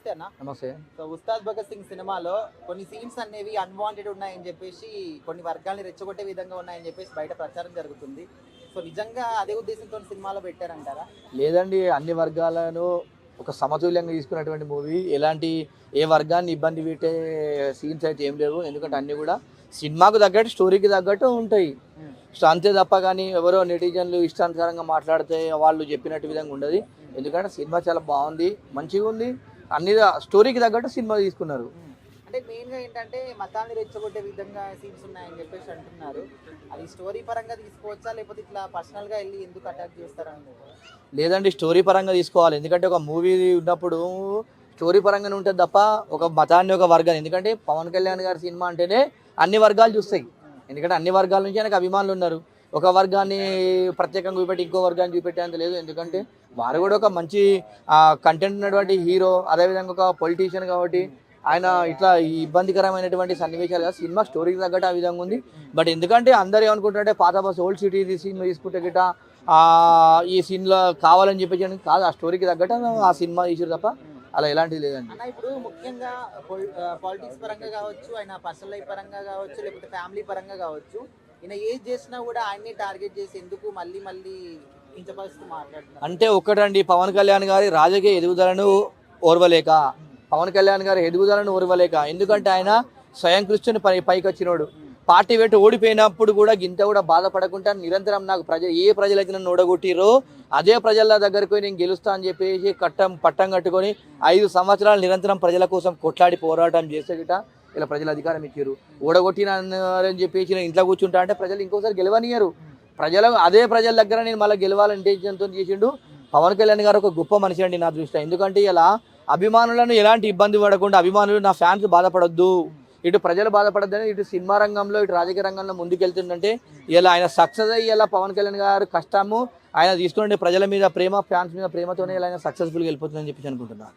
నమస్తే అన్న. నమస్తే. సో ఉస్తాద్ భగత్ సింగ్ సినిమాలో కొన్ని సీన్స్ అనేవి అన్వాంటెడ్ ఉన్నాయని చెప్పేసి, కొన్ని వర్గాల్ని రెచ్చగొట్టే విధంగా ఉన్నాయని చెప్పేసి బయట ప్రచారం జరుగుతుంది. సో నిజంగా అదే ఉద్దేశంతో సినిమాలో పెట్టారంటారా? లేదండి, అన్ని వర్గాలను ఒక సమతుల్యంగా తీసుకున్నటువంటి మూవీ. ఎలాంటి ఏ వర్గాన్ని ఇబ్బంది పెట్టే సీన్స్ అయితే ఏం లేవు. ఎందుకంటే అన్నీ కూడా సినిమాకు తగ్గట్టు, స్టోరీకి తగ్గట్టు ఉంటాయి. సో అంతే తప్ప కానీ ఎవరో నెటిజన్లు ఇష్టానుసారంగా మాట్లాడితే వాళ్ళు చెప్పినట్టు విధంగా ఉండదు. ఎందుకంటే సినిమా చాలా బాగుంది, మంచిగా ఉంది. అన్ని స్టోరీకి తగ్గట్టు సినిమా తీసుకున్నారు. అంటే మెయిన్గా ఏంటంటే మతాన్ని రెచ్చగొట్టే విధంగా సీన్స్ ఉన్నాయని చెప్పేసి అంటున్నారు. అది స్టోరీ పరంగా తీసుకోవచ్చా, లేకపోతే ఇట్లా పర్సనల్గా వెళ్ళి ఎందుకు అటాక్ చేస్తారని? లేదండి, స్టోరీ పరంగా తీసుకోవాలి. ఎందుకంటే ఒక మూవీ ఉన్నప్పుడు స్టోరీ పరంగానే ఉంటుంది తప్ప ఒక మతాన్ని, ఒక వర్గాన్ని. ఎందుకంటే పవన్ కళ్యాణ్ గారి సినిమా అంటేనే అన్ని వర్గాలు చూస్తాయి. ఎందుకంటే అన్ని వర్గాల నుంచి ఆయనకు అభిమానులు ఉన్నారు. ఒక వర్గాన్ని ప్రత్యేకంగా చూపెట్టి ఇంకో వర్గాన్ని చూపెట్టేంత లేదు. ఎందుకంటే వారు కూడా ఒక మంచి కంటెంట్ ఉన్నటువంటి హీరో, అదేవిధంగా ఒక పొలిటీషియన్ కాబట్టి ఆయన ఇట్లా ఇబ్బందికరమైనటువంటి సన్నివేశాలు కాదు. సినిమా స్టోరీకి తగ్గట్టు ఆ విధంగా ఉంది. బట్ ఎందుకంటే అందరూ ఏమనుకుంటారంటే పాత బస్ ఓల్డ్ సిటీ సినిమా తీసుకుంటే గిట్ట ఈ సీన్లో కావాలని చెప్పేసి కాదు, ఆ స్టోరీకి తగ్గట్టు ఆ సినిమా తీసారు తప్ప అలా ఎలాంటిది లేదండి. అన్న ఇప్పుడు ముఖ్యంగా పాలిటిక్స్ పరంగా కావచ్చు, ఆయన పర్సనల్ లైఫ్ పరంగా కావచ్చు, లేకపోతే ఫ్యామిలీ పరంగా కావచ్చు, ఈయన ఏది చేసినా కూడా ఆయన్ని టార్గెట్ చేసి ఎందుకు మళ్ళీ మళ్ళీ కించపరుస్తూ మాట్లాడుతున్నారు? అంటే ఒక్కటండి, పవన్ కళ్యాణ్ గారి రాజకీయ ఎదుగుదలను ఓర్వలేక, పవన్ కళ్యాణ్ గారి ఎదుగుదలను ఓర్వలేక. ఎందుకంటే ఆయన స్వయం కృష్ణుని పైకి వచ్చినోడు. పార్టీ పెట్టి ఓడిపోయినప్పుడు కూడా గింత కూడా బాధపడకుండా నిరంతరం నాకు ఏ ప్రజలైతే నన్ను ఓడగొట్టిరో అదే ప్రజల దగ్గరకు పోయి నేను గెలుస్తా అని చెప్పేసి పట్టం కట్టుకొని 5 సంవత్సరాలు నిరంతరం ప్రజల కోసం కొట్లాడి పోరాటం చేస్తే గిట ఇలా ప్రజలు అధికారం ఇచ్చారు. ఓడగొట్టినని చెప్పేసి నేను ఇంట్లో కూర్చుంటా అంటే ప్రజలు ఇంకోసారి గెలవనియరు. అదే ప్రజల దగ్గర నేను మళ్ళీ గెలవాలని ఇంటెన్షన్తో చేసిండు. పవన్ కళ్యాణ్ గారు ఒక గొప్ప మనిషి అండి నా దృష్టిలో. ఎందుకంటే ఇలా అభిమానులను ఎలాంటి ఇబ్బంది పడకుండా, అభిమానులు నా ఫ్యాన్స్ బాధపడొద్దు, ఇటు ప్రజలు బాధపడద్దని, ఇటు సినిమా రంగంలో ఇటు రాజకీయ రంగంలో ముందుకెళ్తుందంటే ఇలా ఆయన సక్సెస్ అయ్యి ఇలా పవన్ కళ్యాణ్ గారు కష్టము ఆయన తీసుకునే ప్రజల మీద ప్రేమ, ఫ్యాన్స్ మీద ప్రేమతోనే ఇలా ఆయన సక్సెస్ఫుల్గా వెళ్ళిపోతుందని చెప్పి అనుకుంటున్నాను.